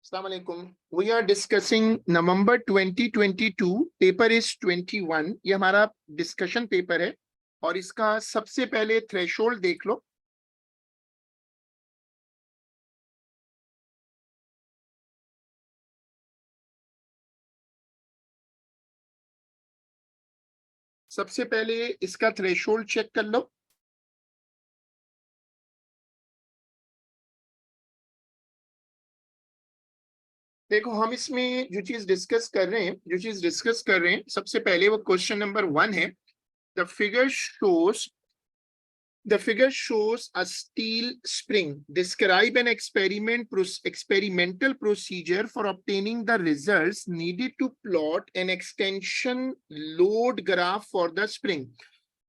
Assalamu alaikum. We are discussing November 2022. Paper is 21. ये हमारा discussion paper है और इसका सबसे पहले थ्रेशोल्ड देख लो। सबसे पहले इसका थ्रेशोल्ड चेक कर लो। देखो, हम इसमें जो चीज डिस्कस कर रहे हैं सबसे पहले वो क्वेश्चन नंबर 1 है। The figure shows The figure shows a steel spring. Describe an experimental procedure for obtaining the results needed to plot an extension load graph for the spring.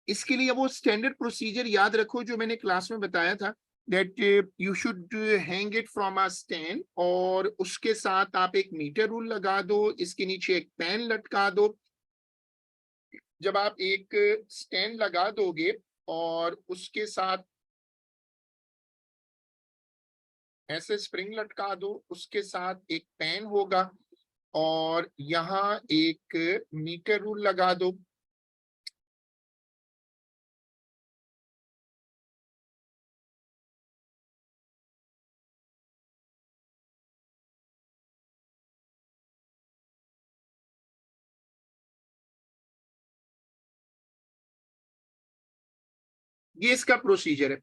इसके लिए वो स्टैंडर्ड प्रोसीजर याद रखो जो मैंने class में बताया था, that you should hang it from a stand और उसके साथ आप एक मीटर रूल लगा दो, इसके नीचे एक पेन लटका दो। जब आप एक स्टैंड लगा दोगे और उसके साथ ऐसे स्प्रिंग लटका दो, उसके साथ एक पेन होगा और यहाँ एक मीटर रूल लगा दो। ये इसका प्रोसीजर है।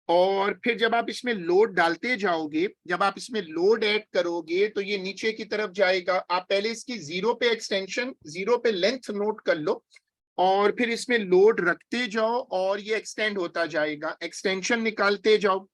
और फिर जब आप इसमें लोड डालते जाओगे, जब आप इसमें लोड ऐड करोगे तो ये नीचे की तरफ जाएगा। आप पहले इसकी जीरो पे एक्सटेंशन, जीरो पे लेंथ नोट कर लो और फिर इसमें लोड रखते जाओ और ये एक्सटेंड होता जाएगा, एक्सटेंशन निकालते जाओ।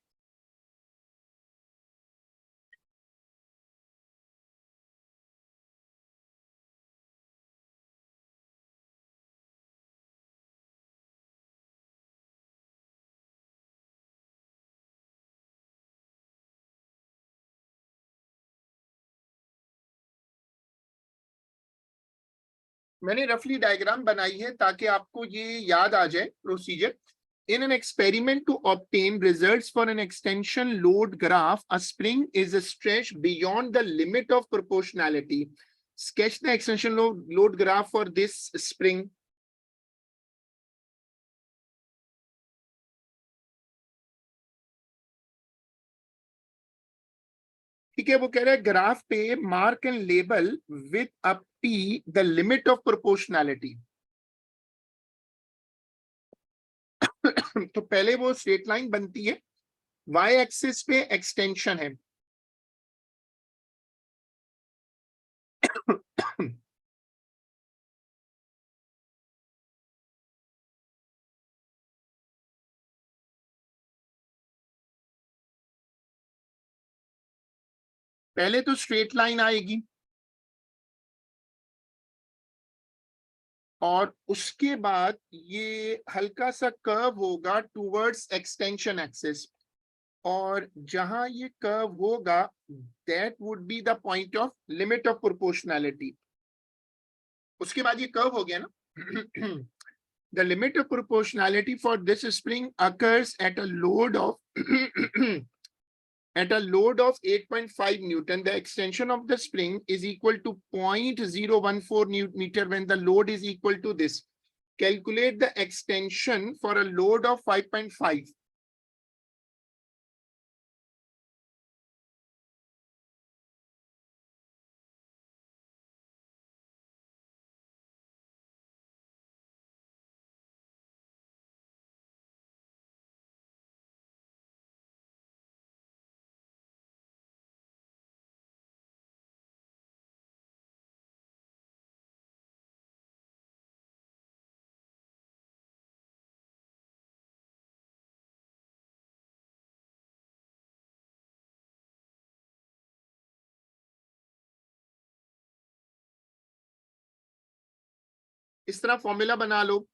मैंने रफली डायग्राम बनाई है ताकि आपको ये याद आ जाए procedure. In an experiment to obtain results for an extension load graph, a spring is stretched beyond the limit of proportionality. Sketch the extension load graph for this spring. ठीक है, वो कह रहा है ग्राफ पे mark and label with a P the limit of proportionality. तो पहले वो स्ट्रेट लाइन बनती है, वाई एक्सिस पे एक्सटेंशन है। पहले तो स्ट्रेट लाइन आएगी और उसके बाद ये हल्का सा कर्व होगा टूवर्ड्स एक्सटेंशन एक्सिस, और जहां ये कर्व होगा that would be the point of limit of proportionality. उसके बाद ये कर्व हो गया ना। The limit of proportionality for this spring occurs at a load of at a load of 8.5 Newton. The extension of the spring is equal to 0.014 meter when the load is equal to this. Calculate the extension for a load of 5.5. इस तरह formula बना लो।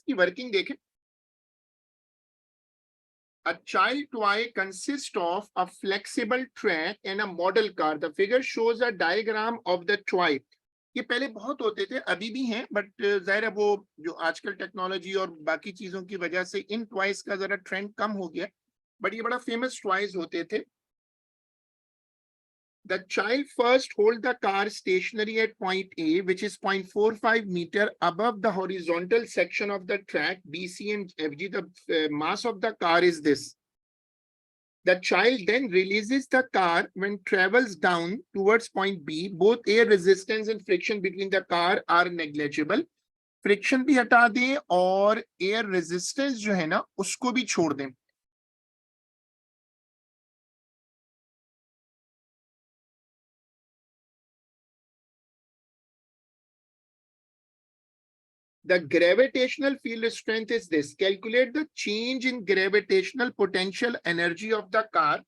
की working देखें। A child toy consists of a flexible track and a model car. The figure shows a diagram of the toy. ये पहले बहुत होते थे, अभी भी हैं, बट जाहिर है वो जो आजकल टेक्नोलॉजी और बाकी चीजों की वजह से इन टॉयज का जरा ट्रेंड कम हो गया, बट ये बड़ा फेमस टॉयज होते थे। The child first hold the car stationary at point A, which is 0.45 meter above the horizontal section of the track BC and FG. The mass of the car is this. The child then releases the car when travels down towards point B. Both air resistance and friction between the car are negligible. Friction भी हटा दें और air resistance जो है ना उसको भी छोड़ दें। The gravitational field strength is this. Calculate the change in gravitational potential energy of the car.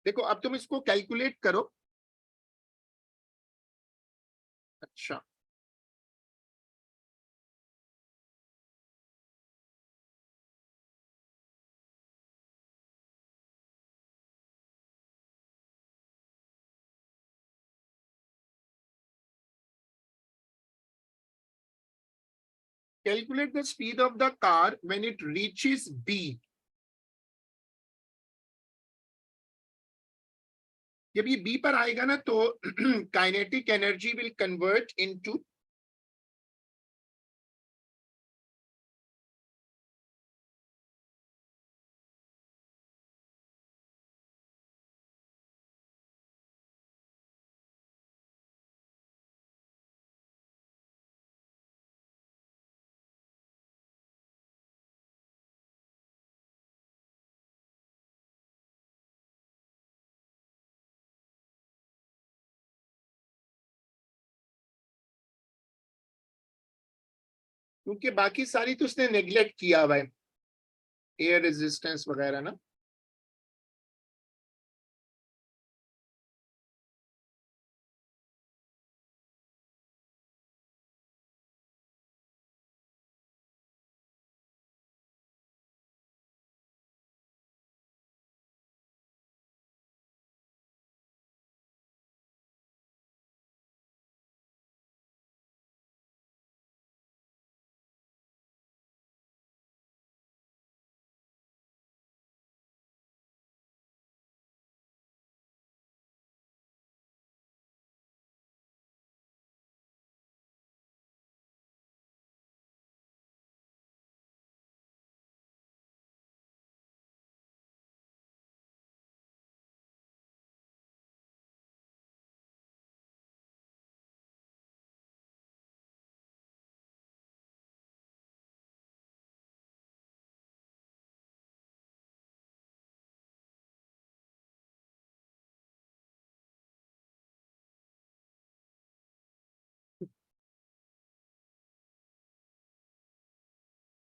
देखो अब तुम इसको कैलकुलेट करो। अच्छा, calculate the speed of the car when it reaches B. जब ये B पर आएगा ना तो kinetic energy will convert into, क्योंकि बाकी सारी तो उसने नेग्लेक्ट किया हुआ है, एयर रेजिस्टेंस वगैरह ना।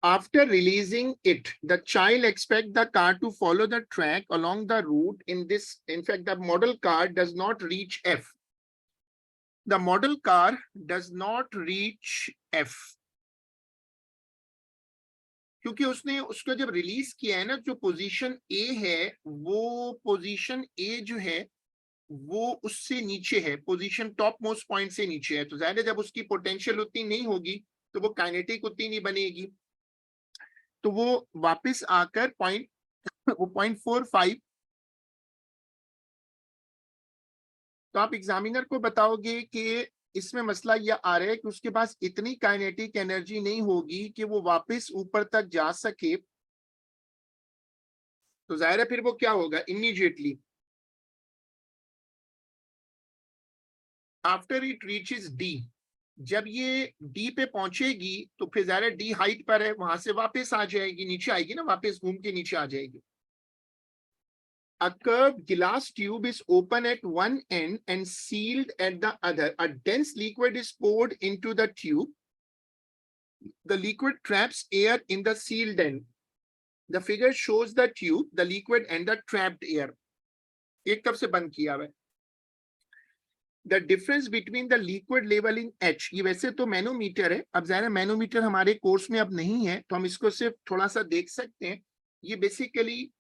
After releasing it, the child expects the car to follow the track along the route. In fact, the model car does not reach F. The model car does not reach F. क्योंकि उसने उसको जब release किया है ना, जो position A है वो पोजीशन ए जो है वो उससे नीचे है, पोजीशन टॉप मोस्ट पॉइंट से नीचे है, तो जाहिर है जब उसकी पोटेंशियल उतनी नहीं होगी तो वो काइनेटिक उतनी नहीं बनेगी, तो वो वापस आकर वो 0.45। तो आप एग्जामिनर को बताओगे कि इसमें मसला यह आ रहा है कि उसके पास इतनी काइनेटिक एनर्जी नहीं होगी कि वो वापस ऊपर तक जा सके, तो जाहिर है फिर वो क्या होगा, immediately after it reaches D, जब ये डी पे पहुंचेगी तो फिर ज़रा डी हाइट पर है, वहां से वापस आ जाएगी, नीचे आएगी ना, वापस घूम के नीचे आ जाएगी. A curved glass tube is open at one end and sealed at the other. A dense liquid is poured into the tube. The liquid traps air in the sealed end. The figure shows the tube, the liquid and the trapped air. एक तरफ से बंद किया हुआ है. The difference between the liquid level in H, ये वैसे तो मैनोमीटर है, अब ज़ाहिर है मैनोमीटर हमारे कोर्स में अब नहीं है, तो हम इसको सिर्फ थोड़ा सा देख सकते हैं. ये बेसिकली,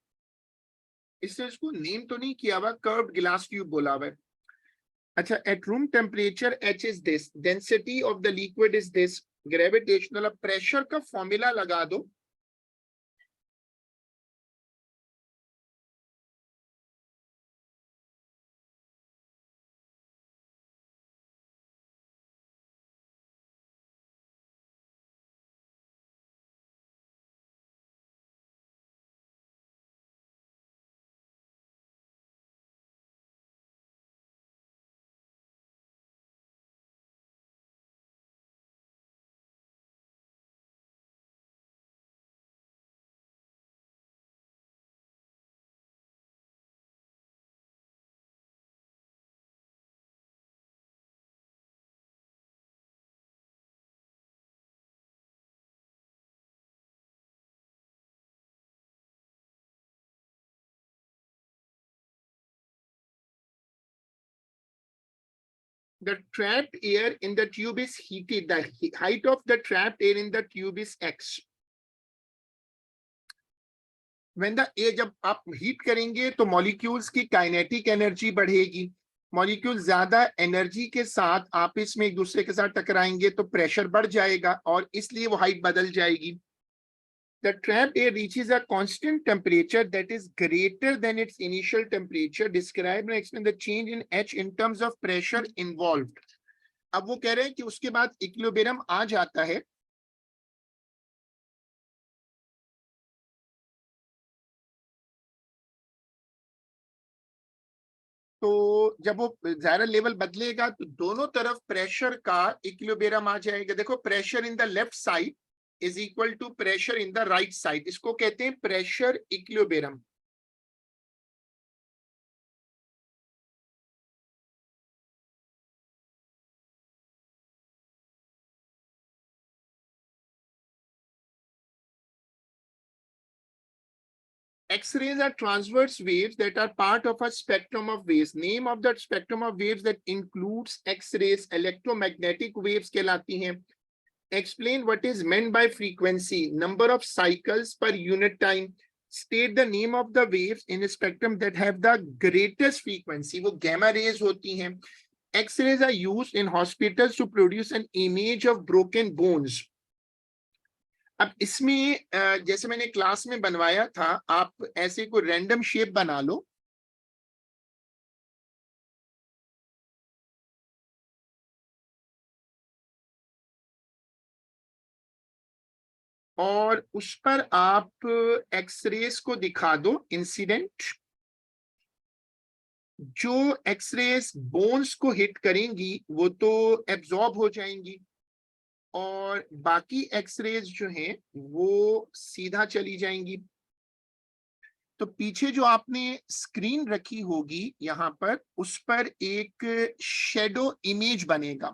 इसने इसको नेम तो नहीं किया हुआ, कर्व्ड ग्लास ट्यूब बोला हुआ है. अच्छा, at room temperature H is this, density of the liquid is this, gravitational, pressure का फॉर्मूला लगा दो. The trapped air in the tube is heated. The height of the trapped air in the tube is x. When the air, जब आप heat करेंगे तो molecules की kinetic energy बढ़ेगी. Molecule ज्यादा एनर्जी के साथ आप इसमें एक दूसरे के साथ टकराएंगे तो प्रेशर बढ़ जाएगा और इसलिए वो हाइट बदल जाएगी. The trapped air reaches a constant temperature that is greater than its initial temperature. Describe and explain the change in H in terms of pressure involved. अब वो कह रहे हैं कि उसके बाद इक्विलिब्रियम आ जाता है. तो जब वो ज़ायरल लेवल बदलेगा तो दोनों तरफ प्रेशर का इक्विलिब्रियम आ जाएगा. देखो, pressure in the left side is equal to pressure in the right side. इसको कहते हैं pressure equilibrium. X-rays are transverse waves that are part of a spectrum of waves. Name of that spectrum of waves that includes X-rays, electromagnetic waves कहलाती हैं. Explain what is meant by frequency, number of cycles per unit time. State the name of the waves in a spectrum that have the greatest frequency. वो gamma rays होती हैं. X-rays are used in hospitals to produce an image of broken bones. अब इसमें जैसे मैंने class में बनवाया था, आप ऐसे कोई रैंडम शेप बना लो और उस पर आप एक्सरेस को दिखा दो इंसिडेंट. जो एक्सरेस बोन्स को हिट करेंगी वो तो एब्जॉर्ब हो जाएंगी और बाकी एक्सरेज जो हैं वो सीधा चली जाएंगी. तो पीछे जो आपने स्क्रीन रखी होगी यहां पर, उस पर एक शेडो इमेज बनेगा.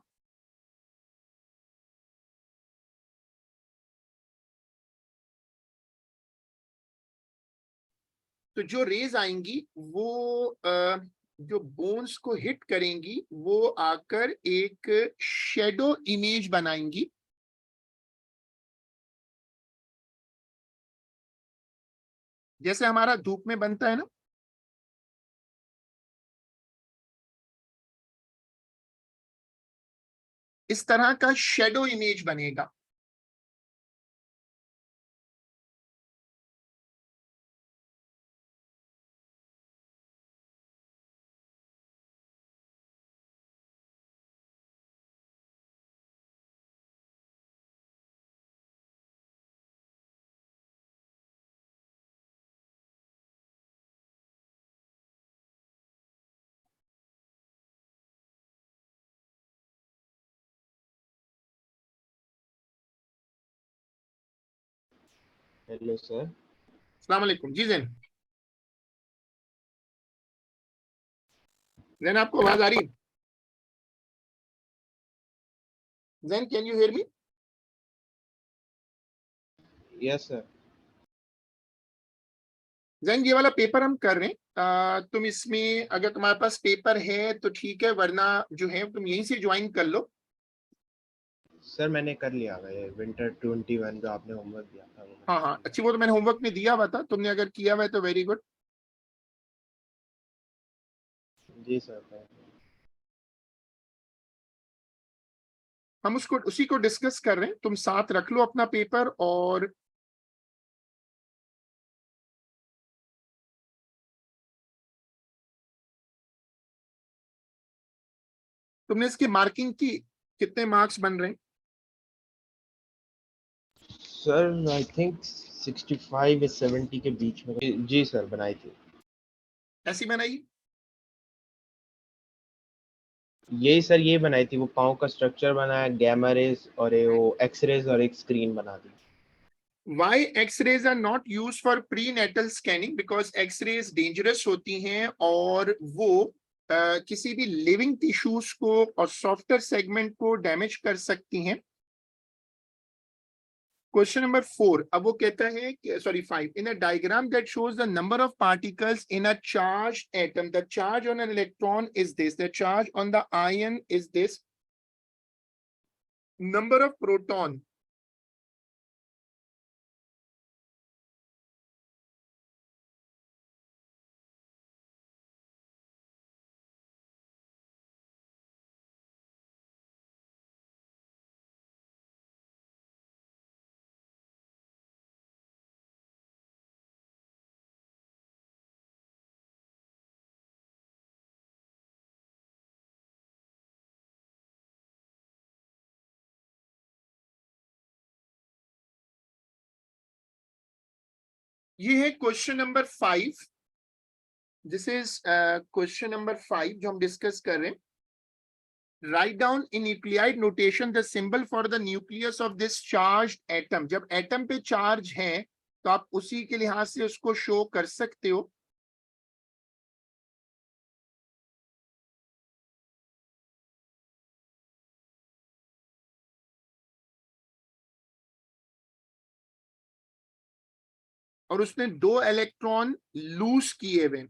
तो जो रेज आएंगी वो जो बोन्स को हिट करेंगी वो आकर एक शेडो इमेज बनाएंगी. जैसे हमारा धूप में बनता है ना, इस तरह का शेडो इमेज बनेगा. Hello sir. अस्सलाम वालेकुम जी जैन। जैन आपको आवाज आ रही है? Jain can you hear me? Yes sir. Jain ये वाला पेपर हम कर रहे हैं, तुम इसमें अगर तुम्हारे पास पेपर है तो ठीक है, वरना जो है तुम यहीं से ज्वाइन कर लो। सर मैंने कर लिया हुआ ये विंटर 21 जो आपने होमवर्क दिया था वो मैंने हाँ हाँ, कर अच्छी, वो तो मैंने होमवर्क में दिया हुआ था, तुमने अगर किया हुआ है तो वेरी गुड। लिया। जी सर। हम उसको उसी को डिस्कस कर रहे हैं, तुम साथ रख लो अपना पेपर। और तुमने इसकी मार्किंग की, कितने मार्क्स बन रहे हैं? सर आई थिंक 65 या 70 के बीच में। जी सर बनाई थी। ऐसी बनाई? यही सर ये बनाई थी, वो पाँव का स्ट्रक्चर बनाया, गैमा रेज और ये वो एक्स रेज और एक स्क्रीन बना दी। Why X-rays are not used for prenatal scanning? Because X-rays dangerous होती हैं और वो किसी भी लिविंग टिश्यूज को और सॉफ्टवेयर सेगमेंट को डैमेज कर सकती हैं। क्वेश्चन नंबर 4, अब वो कहता है कि sorry 5, in a diagram that shows the number of particles in a charge atom, the charge on an electron is this, the charge on the ion is this, number of proton. ये है question number 5। This is question number 5 जो हम discuss कर रहे हैं। Write down in nuclide notation the symbol for the nucleus of this charged atom. जब atom पे charge है तो आप उसी के लिहाज से उसको शो कर सकते हो। और उसने 2 इलेक्ट्रॉन लूज किए हुए,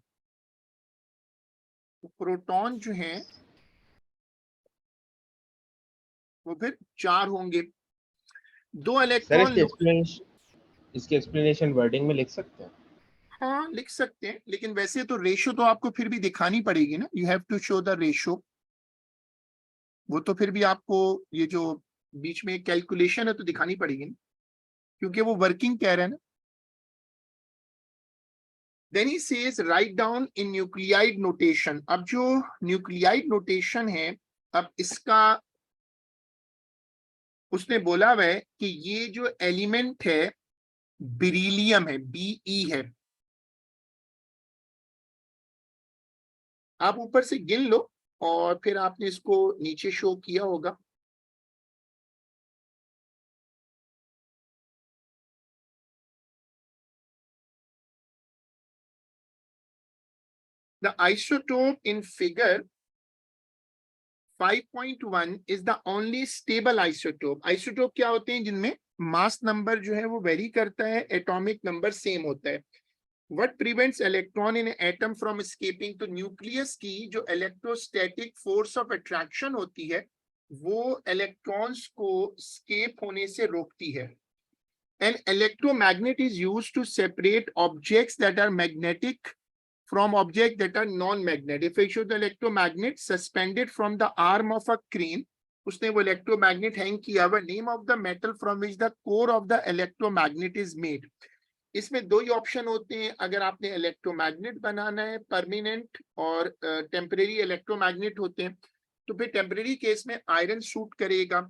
तो प्रोटॉन जो है वो फिर 4 होंगे। 2 सर इलेक्ट्रॉन लूज। इसके एक्सप्लेनेशन वर्डिंग में लिख सकते हैं। हाँ लिख सकते हैं, लेकिन वैसे तो रेशो तो आपको फिर भी दिखानी पड़ेगी ना, you have to show the ratio. वो तो फिर भी आपको ये जो बीच में कैलकुलेशन है तो दिखानी पड़ेगी ना, क्योंकि वो वर्किंग कह रहे हैं ना। Then he says write down in nuclide notation. अब जो न्यूक्लियाइड नोटेशन है, अब इसका उसने बोला हुआ है कि ये जो एलिमेंट है बेरिलियम है, बीई है। आप ऊपर से गिन लो और फिर आपने इसको नीचे शो किया होगा। The isotope in figure 5.1 is the only stable isotope. Isotope क्या होते हैं जिनमें मास नंबर जो है वो वेरी करता है, एटॉमिक नंबर सेम होता है। What prevents electron in an atom from escaping? तो न्यूक्लियस की जो इलेक्ट्रोस्टैटिक फोर्स ऑफ अट्रैक्शन होती है वो इलेक्ट्रॉन्स को escape होने से रोकती है। An electromagnet is used to separate objects that are magnetic from objects that are non-magnetic. If I show the electromagnet suspended from the arm of a crane, उसने वो electromagnet hang किया हुआ, name of the metal from which the core of the electromagnet is made. इसमें 2 ही option होते हैं, अगर आपने electromagnet बनाना है, परमानेंट और टेम्परेरी इलेक्ट्रोमैग्नेट होते हैं, तो फिर टेम्परेरी केस में आयरन सूट करेगा।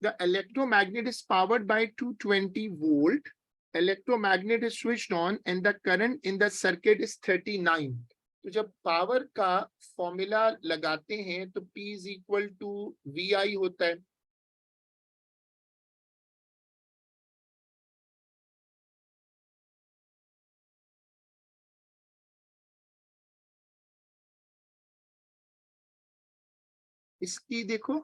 The electromagnet is powered by 220 volt, electromagnet is switched on and the current in the circuit is 39। तो जब पावर का फॉर्मूला लगाते हैं तो P is equal to VI होता है। इसकी देखो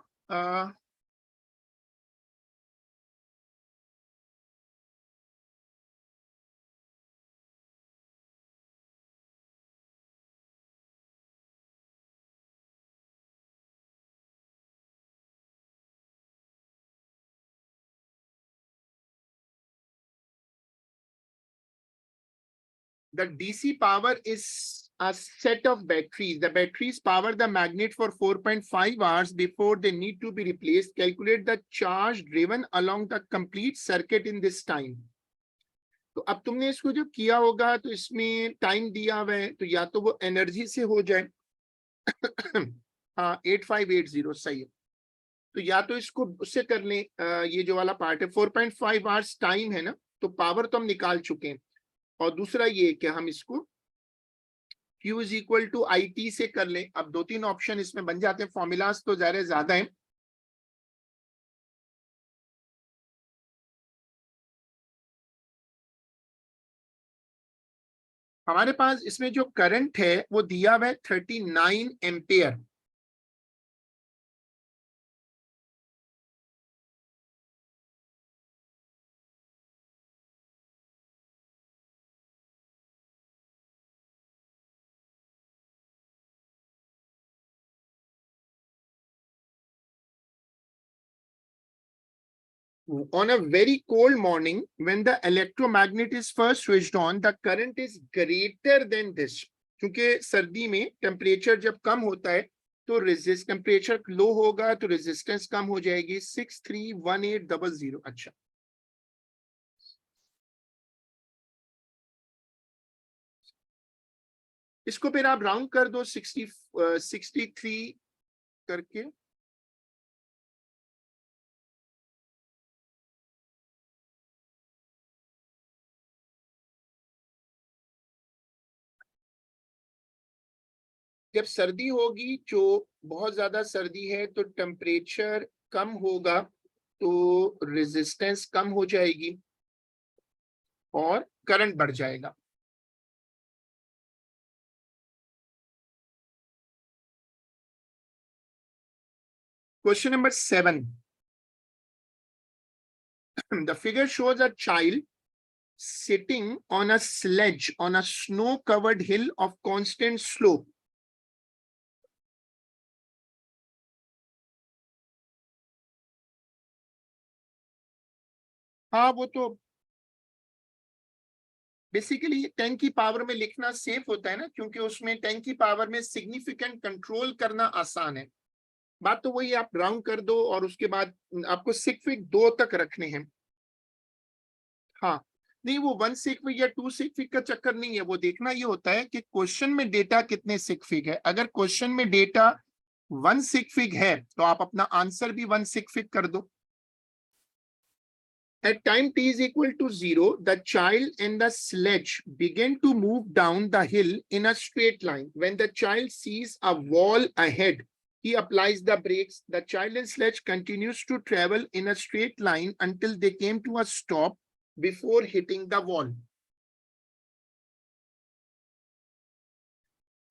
the DC power is a set of batteries. The batteries power the magnet for 4.5 hours before they need to be replaced. Calculate the charge driven along the complete circuit in this time. तो अब तुमने इसको जो किया होगा तो इसमें time दिया हुआ है, तो या तो वो एनर्जी से हो जाए हाँ 8580 सही है, तो या तो इसको उससे कर लें, ये जो वाला पार्ट है 4.5 आवर्स टाइम है ना, तो पावर तो हम निकाल चुके हैं, और दूसरा ये कि हम इसको Q is equal to IT से कर लें। अब 2-3 ऑप्शन इसमें बन जाते हैं, फॉर्मूलाज तो ज्यादा हैं। हमारे पास इसमें जो करंट है वो दिया हुआ है 39 ampere. On a very cold morning, when the electromagnet is first switched on, the current is greater than this. क्योंकि सर्दी में टेम्परेचर जब कम होता है तो टेम्परेचर लो होगा तो रेजिस्टेंस कम हो जाएगी 631800। अच्छा, इसको फिर आप राउंड कर दो 63 करके। जब सर्दी होगी, जो बहुत ज्यादा सर्दी है, तो टेम्परेचर कम होगा तो रेजिस्टेंस कम हो जाएगी और करंट बढ़ जाएगा। Question number 7, the figure shows a child sitting on a sledge on a snow covered hill of constant slope. हाँ, वो तो बेसिकली 10 की पावर में लिखना सेफ होता है ना, क्योंकि उसमें 10 की पावर में सिग्निफिकेंट कंट्रोल करना आसान है। बात तो वही, आप राउंड कर दो और उसके बाद आपको सिग्फिक 2 तक रखने हैं। हाँ, नहीं, वो 1 सिग्फिक या 2 सिग्फिक का चक्कर नहीं है, वो देखना ये होता है कि क्वेश्चन में डेटा कितने सिग्फिक है। अगर क्वेश्चन में डेटा 1 सिग्फिक है तो आप अपना आंसर भी 1 सिग्फिक कर दो। At time t is equal to 0, the child and the sledge begin to move down the hill in a straight line. When the child sees a wall ahead, he applies the brakes. The child and sledge continues to travel in a straight line until they came to a stop before hitting the wall.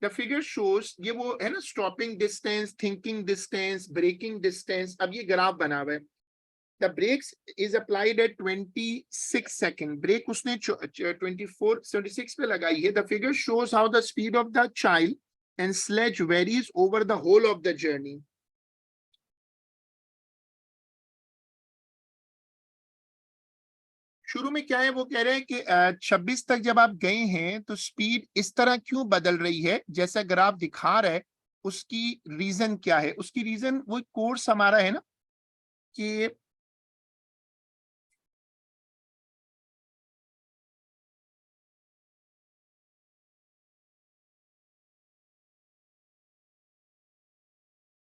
The figure shows, ये वो है ना, stopping distance, thinking distance, braking distance। अब ये graph बना हुआ है। The brakes is applied at 26 seconds. Brake उसने 76 पे लगाई है। The figure shows how the speed of the child and sledge varies over the whole of the journey. शुरू में क्या है, वो कह रहे हैं कि 26 तक जब आप गए हैं तो स्पीड इस तरह क्यों बदल रही है जैसा ग्राफ दिखा रहा है, उसकी रीजन क्या है। उसकी रीजन वो कोर्स हमारा है ना कि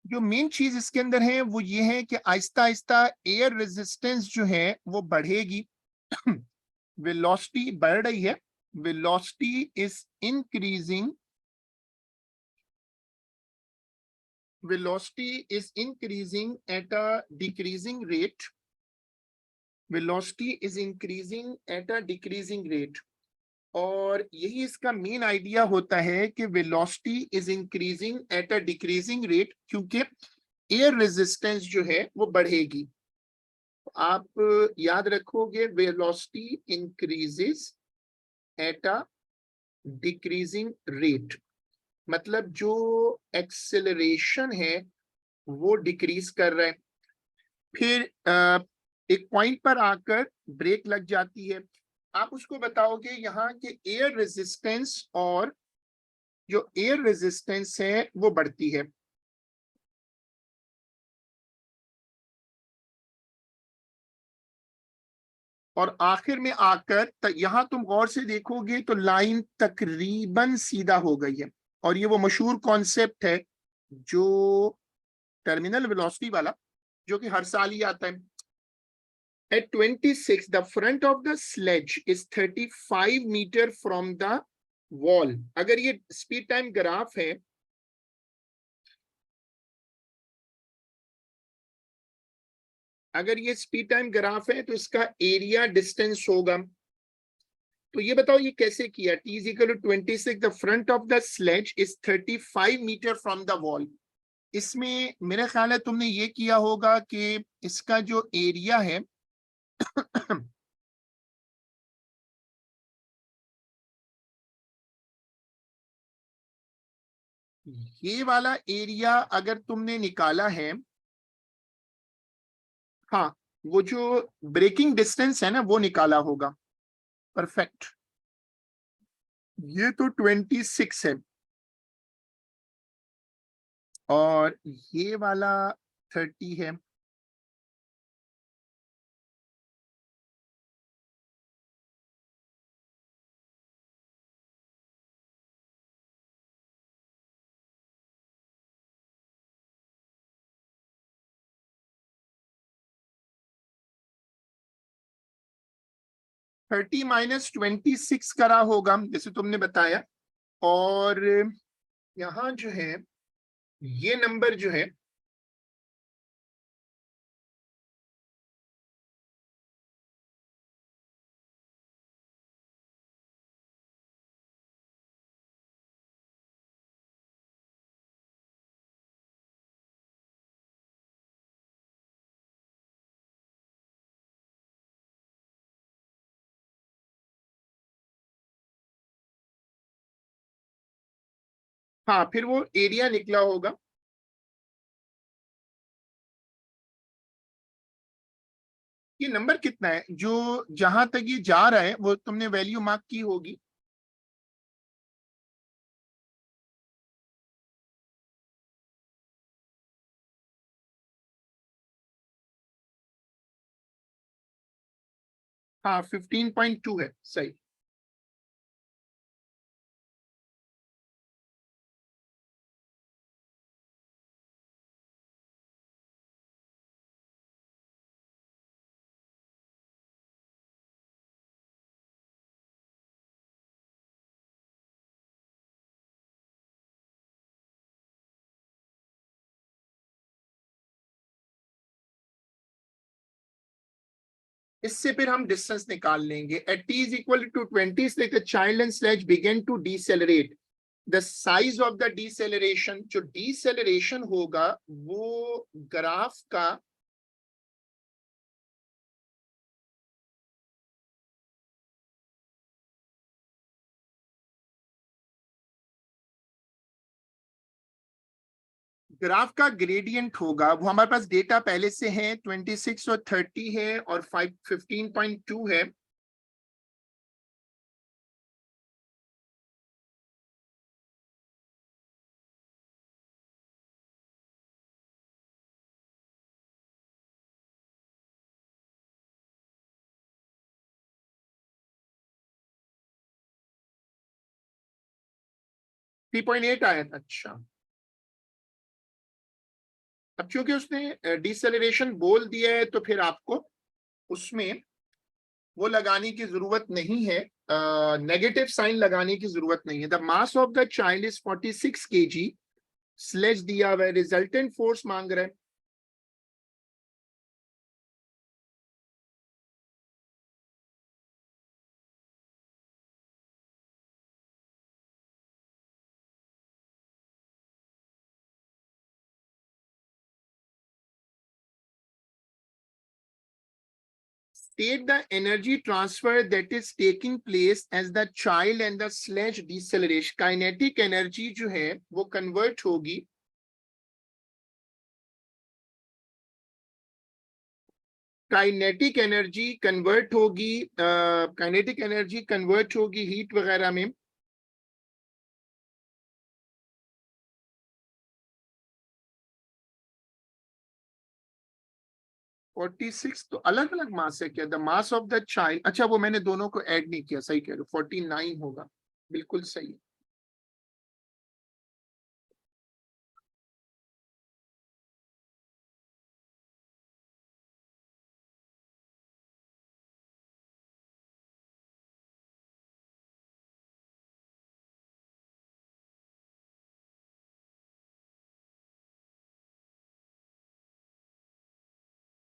जो मेन चीज इसके अंदर है वो ये है कि आहिस्ता आहिस्ता एयर रेजिस्टेंस जो है वो बढ़ेगी। वेलोसिटी बढ़ रही है, velocity is increasing, velocity is increasing at a decreasing rate, velocity is increasing at a decreasing rate। और यही इसका मेन आइडिया होता है कि velocity is increasing at a decreasing rate, क्योंकि एयर रेजिस्टेंस जो है वो बढ़ेगी। आप याद रखोगे velocity increases at a decreasing rate, मतलब जो एक्सेलरेशन है वो डिक्रीज कर रहा है। फिर एक पॉइंट पर आकर ब्रेक लग जाती है। आप उसको बताओगे यहाँ के एयर रेजिस्टेंस, और जो एयर रेजिस्टेंस है वो बढ़ती है। और आखिर में आकर यहां तुम गौर से देखोगे तो लाइन तकरीबन सीधा हो गई है। और ये वो मशहूर कॉन्सेप्ट है जो टर्मिनल वेलोसिटी वाला, जो कि हर साल ही आता है। At 26, the front of the sledge is 35 meter from the wall. अगर ये स्पीड टाइम ग्राफ है, अगर ये स्पीड टाइम ग्राफ है तो इसका एरिया डिस्टेंस होगा। तो ये बताओ ये कैसे किया? T is equal to 26, the front of the sledge is 35 meter from the wall. इसमें मेरा ख्याल है तुमने ये किया होगा कि इसका जो एरिया है ये वाला एरिया अगर तुमने निकाला है, हाँ, वो जो ब्रेकिंग डिस्टेंस है ना वो निकाला होगा। परफेक्ट। ये तो 26 है और ये वाला 30 है। थर्टी माइनस 26 करा होगा जैसे तुमने बताया। और यहाँ जो है ये नंबर जो है, हाँ, फिर वो एरिया निकला होगा। ये नंबर कितना है जो जहां तक ये जा रहा है वो तुमने वैल्यू मार्क की होगी। हाँ, 15.2 है, सही। इससे फिर हम डिस्टेंस निकाल लेंगे। At t is equal to 20, the child and sledge began to decelerate. The size of the deceleration, जो deceleration होगा वो ग्राफ का ग्रेडियंट होगा। वो हमारे पास डेटा पहले से है, 26 और 30 है और 15.2 है। थ्री पॉइंट एट आया था, अच्छा। अब क्योंकि उसने डिसेलरेशन बोल दिया है तो फिर आपको उसमें वो लगाने की जरूरत नहीं है, नेगेटिव साइन लगाने की जरूरत नहीं है। The mass of the child is 46 kg, sledge दिया हुआ है, रिजल्टेंट फोर्स मांग रहा है। state the energy transfer that is taking place as the child and the sledge decelerate. Kinetic energy जो है वो convert होगी काइनेटिक एनर्जी कन्वर्ट होगी हीट वगैरह में. फोर्टी सिक्स तो अलग अलग मास है क्या? The mass of the child, अच्छा वो मैंने दोनों को ऐड नहीं किया, सही कह रहे हो, 49 होगा, बिल्कुल सही.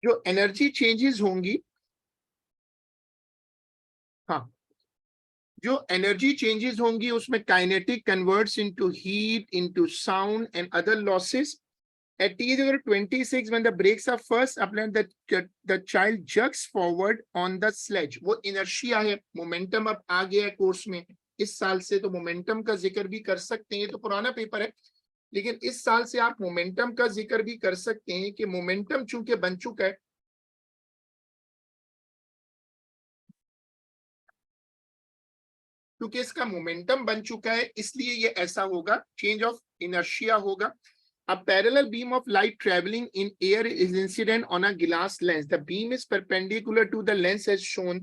जो एनर्जी चेंजेस होंगी, हाँ, जो एनर्जी चेंजेस होंगी उसमें kinetic converts into heat, into sound and other losses. At T26, when the brakes are first applied, the child jerks forward on the sledge. वो inertia है, momentum अब आ गया है कोर्स में इस साल से, तो मोमेंटम का जिक्र भी कर सकते हैं. तो पुराना पेपर है, लेकिन इस साल से आप मोमेंटम का जिक्र भी कर सकते हैं कि मोमेंटम चूंकि बन चुका है, क्योंकि इसका मोमेंटम बन चुका है इसलिए ये ऐसा होगा, चेंज ऑफ इनर्शिया होगा. A parallel beam of light traveling in air is incident on a glass lens. The beam is perpendicular to the lens as shown.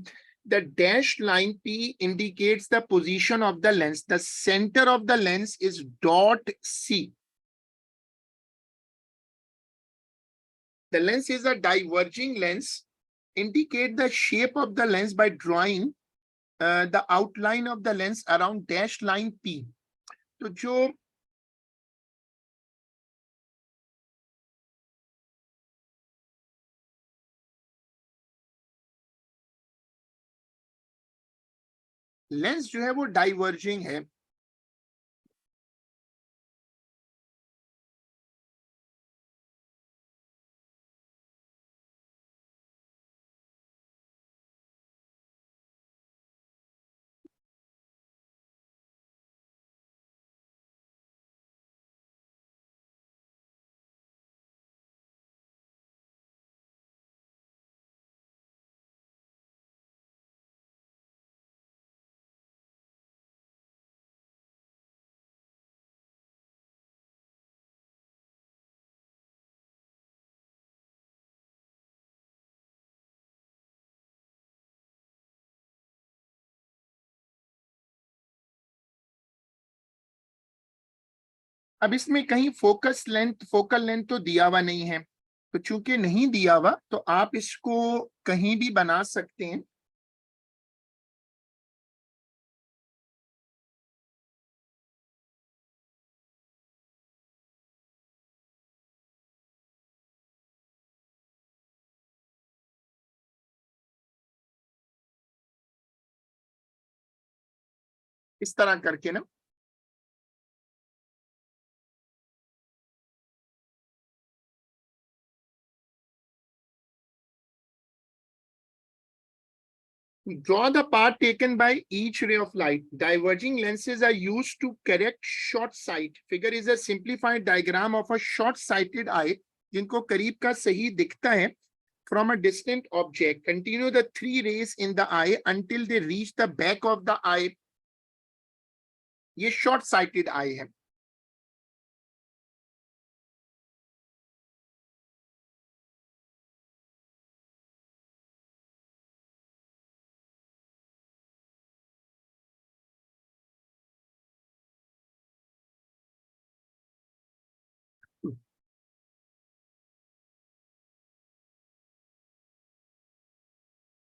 The dashed line P indicates the position of the lens. The center of the lens is dot C. The lens is a diverging lens. Indicate the shape of the lens by drawing the outline of the lens around dashed line P. तो जो lens जो है वो diverging है. अब इसमें कहीं focal length तो दिया हुआ नहीं है, तो चूंकि नहीं दिया हुआ तो आप इसको कहीं भी बना सकते हैं. इस तरह करके ना, draw the path taken by each ray of light. Diverging lenses are used to correct short sight. Figure is a simplified diagram of a short-sighted eye जिनको करीब का सही दिखता है from a distant object. Continue the three rays in the eye until they reach the back of the eye. ये short-sighted eye है.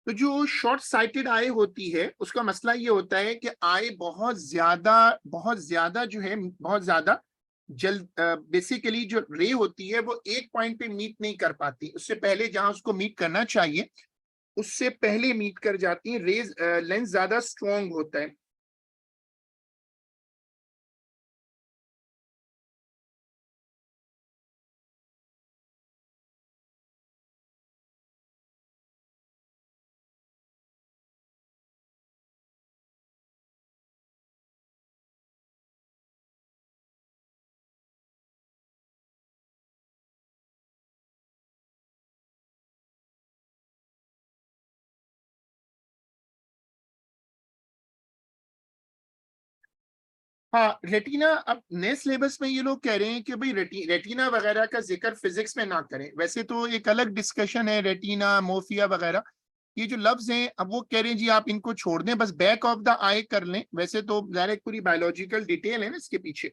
तो जो शॉर्ट साइटेड आई होती है उसका मसला ये होता है कि आई बहुत ज्यादा जो है, बहुत ज्यादा जल्द, बेसिकली जो रे होती है वो एक पॉइंट पे मीट नहीं कर पाती, उससे पहले जहां उसको मीट करना चाहिए उससे पहले मीट कर जाती है. रेज लेंस ज्यादा स्ट्रॉन्ग होता है. हाँ रेटिना, अब नए सिलेबस में ये लोग कह रहे हैं कि भाई रेटिना वगैरह का जिक्र फिजिक्स में ना करें। वैसे तो एक अलग डिस्कशन है रेटिना मोफिया वगैरह, ये जो लफ्ज हैं अब वो कह रहे हैं जी आप इनको छोड़ दें, बस बैक ऑफ द आई कर लें। वैसे तो डायरेक्ट पूरी बायोलॉजिकल डिटेल है ना इसके पीछे।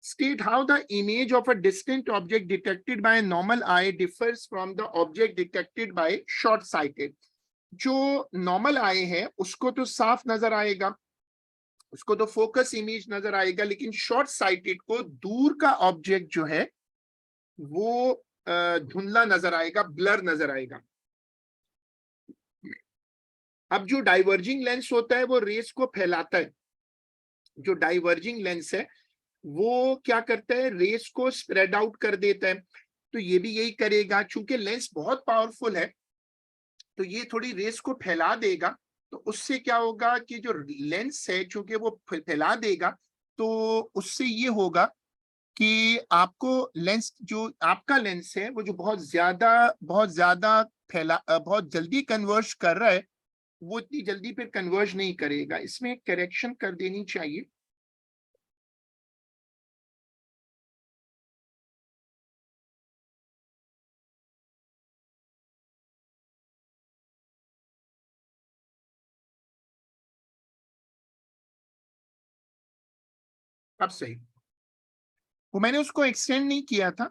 State how the image of a distant object detected by normal I differs from the object detected by short sighted. जो नॉर्मल आई है उसको तो साफ नजर आएगा, उसको तो फोकस इमेज नजर आएगा, लेकिन शॉर्ट साइटेड को दूर का ऑब्जेक्ट जो है वो धुंधला नजर आएगा, ब्लर नजर आएगा। अब जो डाइवर्जिंग लेंस होता है वो रेस को फैलाता है। जो डाइवर्जिंग लेंस है वो क्या करता है, रेस को स्प्रेड आउट कर देता है। तो ये भी यही करेगा, चूंकि लेंस बहुत पावरफुल है तो ये थोड़ी रेस को फैला देगा। तो उससे क्या होगा कि जो लेंस है चूंकि वो फैला देगा, तो उससे ये होगा कि आपको लेंस, जो आपका लेंस है वो जो बहुत ज्यादा फैला बहुत जल्दी कन्वर्ज कर रहा है, वो इतनी जल्दी फिर कन्वर्ज नहीं करेगा। इसमें करेक्शन कर देनी चाहिए। अब सही, वो मैंने उसको एक्सटेंड नहीं किया था।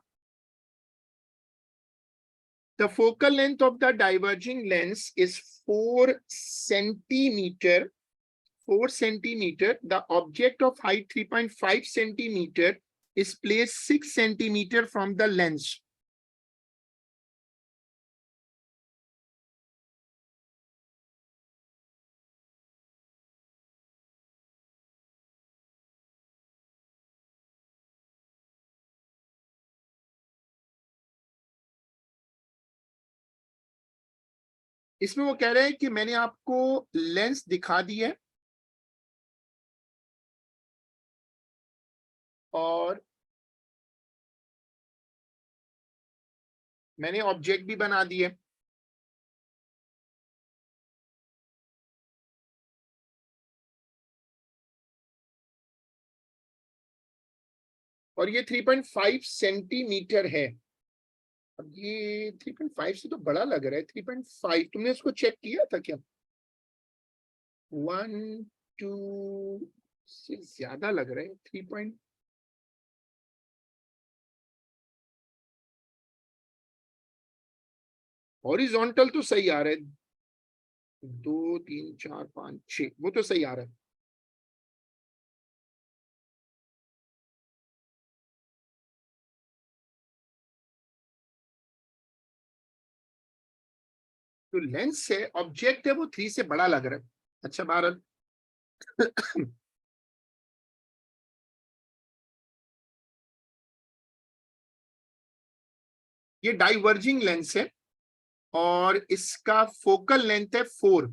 The focal length of the diverging lens is 4 centimeter. 4 centimeter. The object of height 3.5 centimeter is placed 6 centimeter from the lens. इसमें वो कह रहे हैं कि मैंने आपको लेंस दिखा दी है और मैंने ऑब्जेक्ट भी बना दिए। और ये 3.5 सेंटीमीटर है। अब ये 3.5 से तो बड़ा लग रहा है। 3.5 तुमने इसको चेक किया था क्या? 1 2 से ज्यादा लग रहा है। 3. हॉरिजॉन्टल तो सही आ रहा है, 2 3 4 5 6, वो तो सही आ रहा है। तो लेंस है, ऑब्जेक्ट है, वो 3 से बड़ा लग रहा है। अच्छा भारत ये डाइवर्जिंग लेंस है और इसका फोकल लेंथ है 4।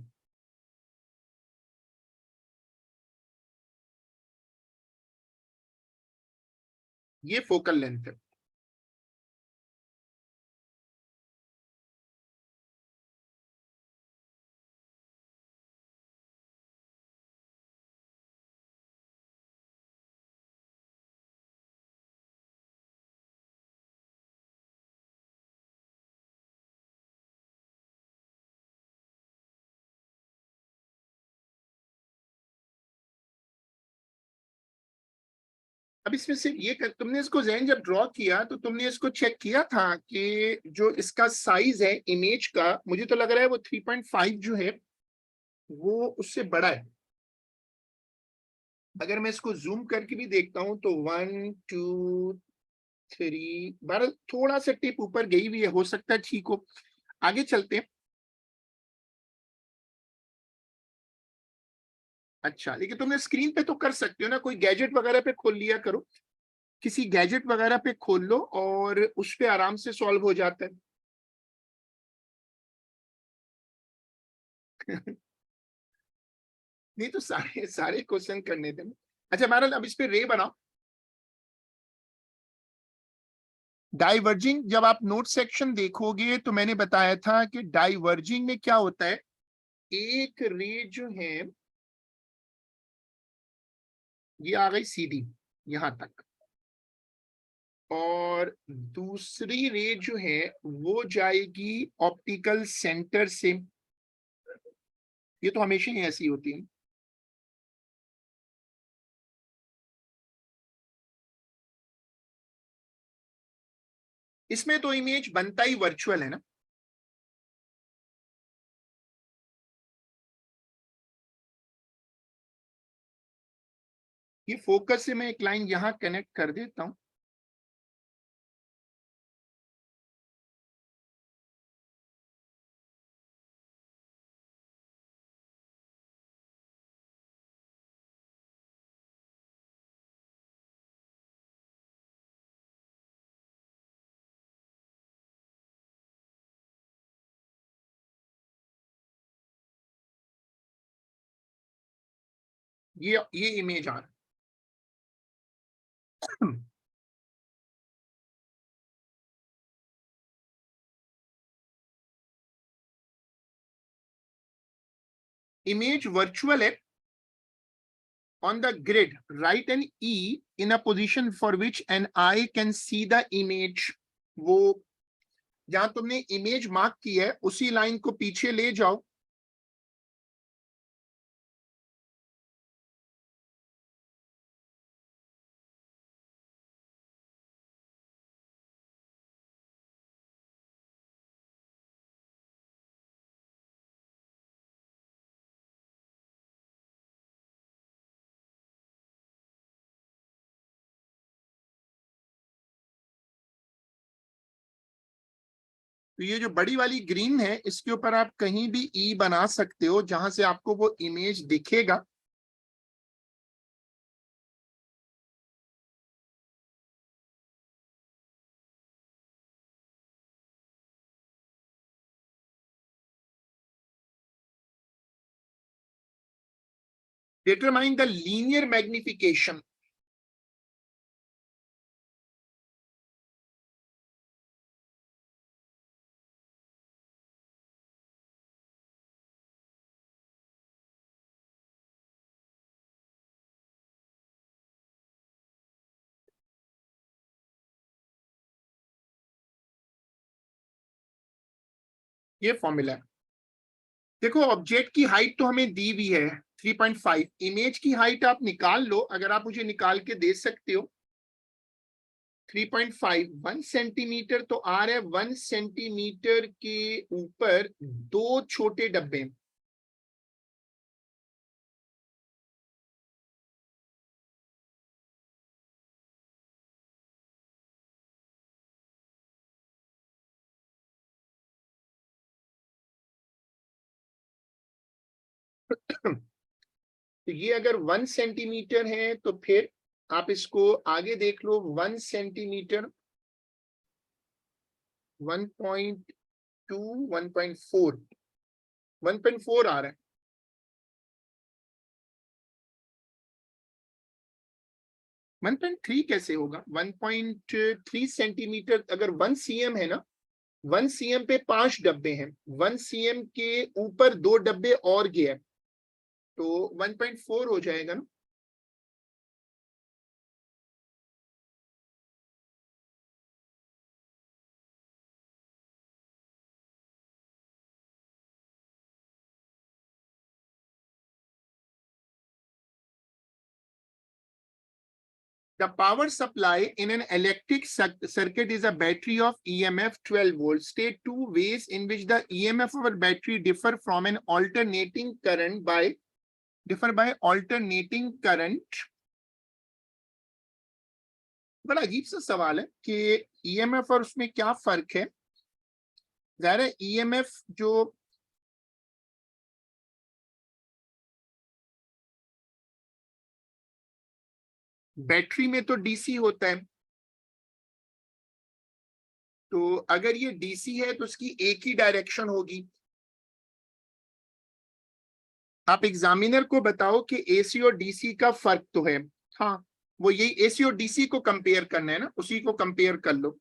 ये फोकल लेंथ है। अब इसमें सिर्फ ये तुमने इसको जहन जब ड्रॉ किया तो तुमने इसको चेक किया था कि जो इसका साइज है इमेज का, मुझे तो लग रहा है वो 3.5 जो है वो उससे बड़ा है। अगर मैं इसको जूम करके भी देखता हूं तो 1 2 3 12, थोड़ा सा टिप ऊपर गई हुई है, हो सकता है ठीक हो। आगे चलते हैं। अच्छा, लेकिन तुमने स्क्रीन पे तो कर सकते हो ना, कोई गैजेट वगैरह पे खोल लिया करो। किसी गैजेट वगैरह पे खोल लो और उस पे आराम से सॉल्व हो जाता है। नहीं तो सारे सारे क्वेश्चन करने थे। अच्छा महाराज, अब इस पे रे बनाओ। डाइवर्जिंग, जब आप नोट सेक्शन देखोगे तो मैंने बताया था कि डाइवर्जिंग में क्या होता है, एक रे जो है ये आ गई सीधी यहां तक, और दूसरी रे जो है वो जाएगी ऑप्टिकल सेंटर से। ये तो हमेशा ही ऐसी होती है। इसमें तो इमेज बनता ही वर्चुअल है ना। ये फोकस से मैं एक लाइन यहां कनेक्ट कर देता हूं। ये इमेज आ रहा है। इमेज वर्चुअल है। On the grid, write an E in a position for which an eye can see the image. वो जहां तुमने इमेज मार्क की है उसी लाइन को पीछे ले जाओ। तो ये जो बड़ी वाली ग्रीन है इसके ऊपर आप कहीं भी ई बना सकते हो जहां से आपको वो इमेज दिखेगा। Determine the linear magnification. ये फॉर्मूला है। देखो ऑब्जेक्ट की हाइट तो हमें दी हुई है 3.5। इमेज की हाइट आप निकाल लो, अगर आप मुझे निकाल के दे सकते हो। 3.5 1 सेंटीमीटर तो आ रहा है। 1 सेंटीमीटर के ऊपर दो छोटे डब्बे। तो ये अगर 1 सेंटीमीटर है तो फिर आप इसको आगे देख लो। 1 सेंटीमीटर 1.2 1.4 1.4 आ रहा है। 1.3 कैसे होगा? 1.3 सेंटीमीटर अगर 1 सीएम है ना, 1 सीएम पे 5 डब्बे हैं, 1 सीएम के ऊपर 2 डब्बे और गया, तो 1.4 हो जाएगा ना। The power supply in an electric circuit is a battery of EMF 12 volts. State two ways in which the EMF of a battery differ from an alternating current by alternating current. बड़ा अजीब सा सवाल है कि EMF और उसमें क्या फर्क है। ज़ाहिर है EMF जो बैटरी में तो डीसी होता है, तो अगर ये डीसी है तो उसकी एक ही डायरेक्शन होगी। आप एग्जामिनर को बताओ कि एसी और डीसी का फर्क तो है। हाँ, वो यही एसी और डीसी को कंपेयर करना है ना, उसी को कंपेयर कर लो।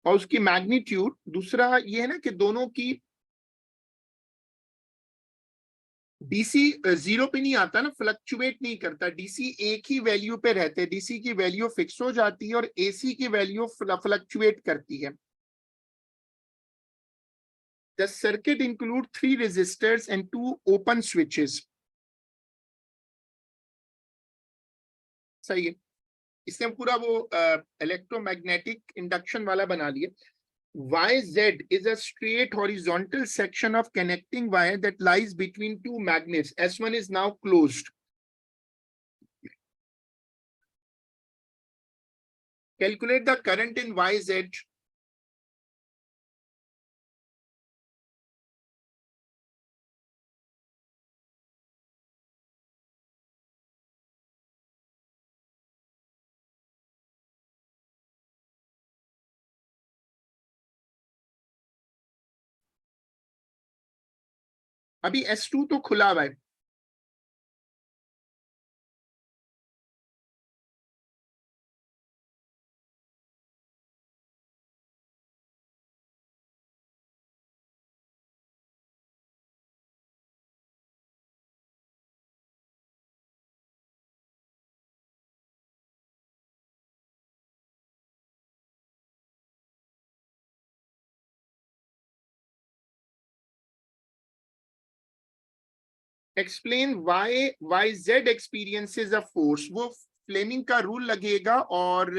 और उसकी मैग्नीट्यूड, दूसरा ये है ना कि दोनों की डीसी जीरो पे नहीं आता ना, फ्लक्चुएट नहीं करता, डीसी एक ही वैल्यू पे रहते हैं, डीसी की वैल्यू फिक्स हो जाती है और एसी की वैल्यू फ्लक्चुएट करती है। The circuit include 3 resistors and 2 open switches। सही है, इसने पूरा वो इलेक्ट्रोमैग्नेटिक इंडक्शन वाला बना लिया। YZ is a straight horizontal section of connecting wire that lies between two magnets. S1 is now closed. Calculate the current in YZ. अभी S2 तो खुला हुआ है, explain why Y Z experiences a force. वो Fleming का rule लगेगा और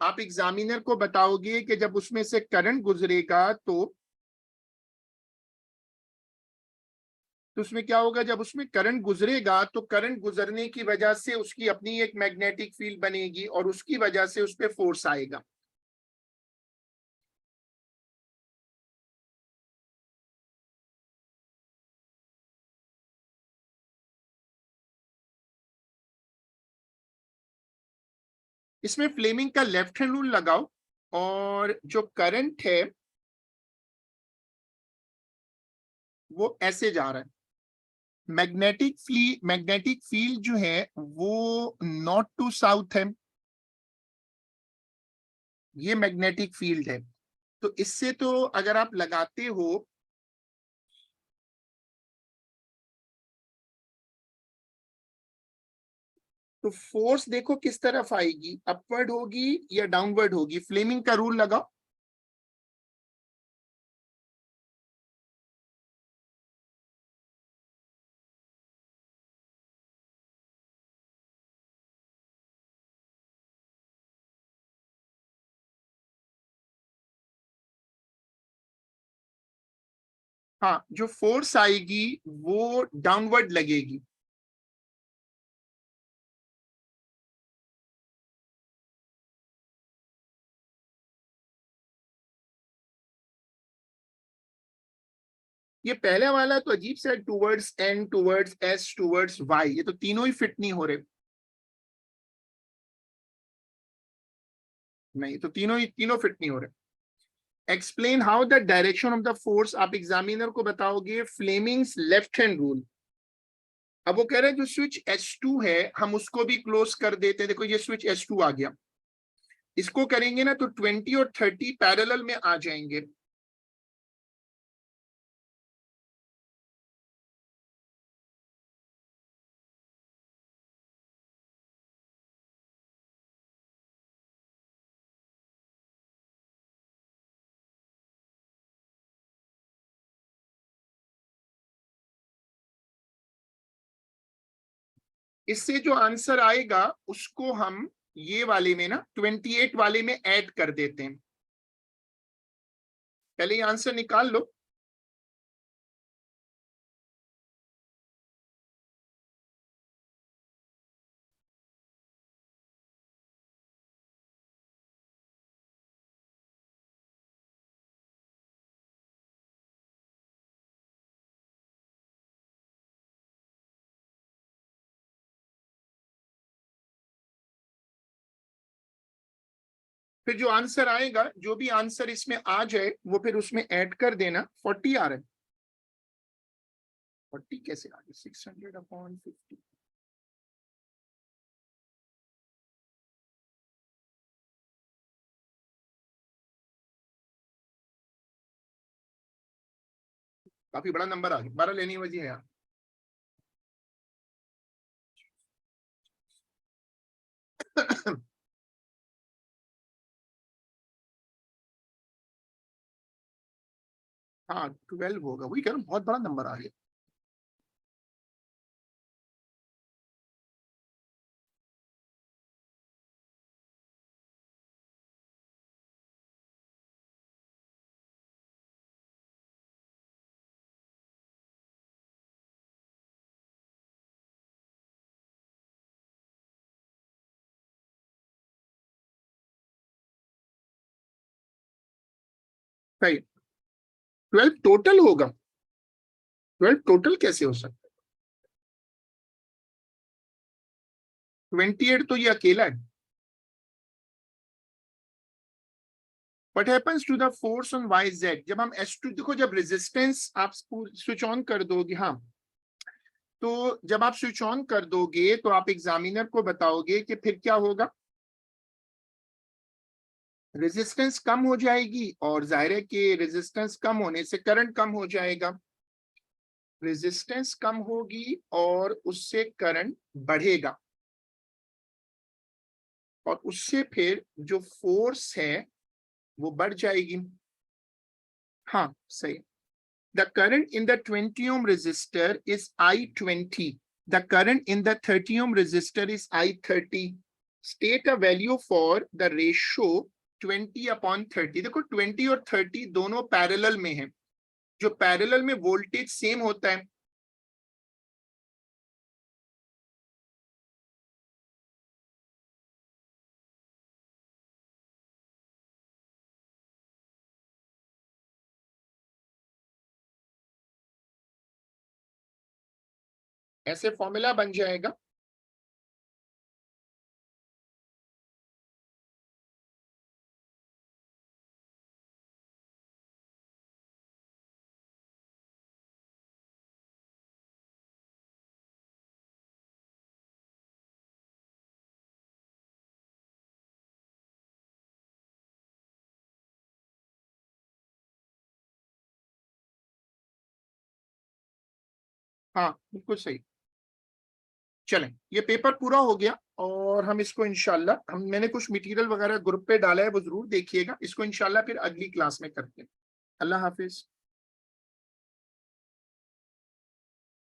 आप एग्जामिनर को बताओगे कि जब उसमें से करंट गुजरेगा तो उसमें क्या होगा, जब उसमें करंट गुजरेगा तो करंट गुजरने की वजह से उसकी अपनी एक मैग्नेटिक फील्ड बनेगी और उसकी वजह से उस पर फोर्स आएगा। इसमें फ्लेमिंग का लेफ्ट हैंड रूल लगाओ और जो करंट है वो ऐसे जा रहा है। मैग्नेटिक फील्ड जो है वो नॉर्थ टू साउथ है, ये मैग्नेटिक फील्ड है। तो इससे तो अगर आप लगाते हो तो फोर्स देखो किस तरफ आएगी, अपवर्ड होगी या डाउनवर्ड होगी। फ्लेमिंग का रूल लगाओ। हाँ, जो फोर्स आएगी वो डाउनवर्ड लगेगी। ये पहले वाला तो अजीब सा, towards N, towards S, towards Y, ये तो तीनों ही फिट नहीं हो रहे। नहीं तो तीनों फिट नहीं हो रहे। Explain how the direction of the force, आप एग्जामिनर को बताओगे फ्लेमिंग्स लेफ्ट हैंड रूल। अब वो कह रहे हैं जो स्विच S2 है हम उसको भी क्लोज कर देते हैं। देखो ये स्विच S2 आ गया, इसको करेंगे ना तो 20 और 30 पैरेलल में आ जाएंगे। इससे जो आंसर आएगा उसको हम ये वाले में ना 28 वाले में ऐड कर देते हैं। पहले ये आंसर निकाल लो। फिर जो आंसर आएगा, जो भी आंसर इसमें आ जाए वो फिर उसमें ऐड कर देना। 40 आ रहा है। 40 कैसे आ गया, 600/50। काफी बड़ा नंबर आ गया, 12 लेनी वजह है यार। हाँ 12 होगा, वही कह रहा हूँ, बहुत बड़ा नंबर आ गया। सही, 12 टोटल होगा, 12 टोटल कैसे हो सकता है? 28 तो ये अकेला है। What happens to the force on YZ? जब हम S2 देखो, जब रेजिस्टेंस आप स्विच ऑन कर दोगे, हाँ, तो जब आप स्विच ऑन कर दोगे तो आप एग्जामिनर को बताओगे कि फिर क्या होगा, रेजिस्टेंस कम हो जाएगी, और जाहिर है कि रेजिस्टेंस कम होने से करंट कम हो जाएगा, रेजिस्टेंस कम होगी और उससे करंट बढ़ेगा, और उससे फिर जो फोर्स है वो बढ़ जाएगी। हाँ सही। The current in the 20 ohm resistor is I20. The current in the 30 ohm resistor is I30. State a value for the ratio 20/30. देखो 20 और 30 दोनों पैरेलल में हैं, जो पैरेलल में वोल्टेज सेम होता है, ऐसे फॉर्मूला बन जाएगा। हाँ बिल्कुल सही। चलें, ये पेपर पूरा हो गया, और हम इसको इंशाल्लाह, मैंने कुछ मटेरियल वगैरह ग्रुप पे डाला है, वो जरूर देखिएगा, इसको इंशाल्लाह फिर अगली क्लास में करते हैं। अल्लाह हाफिज।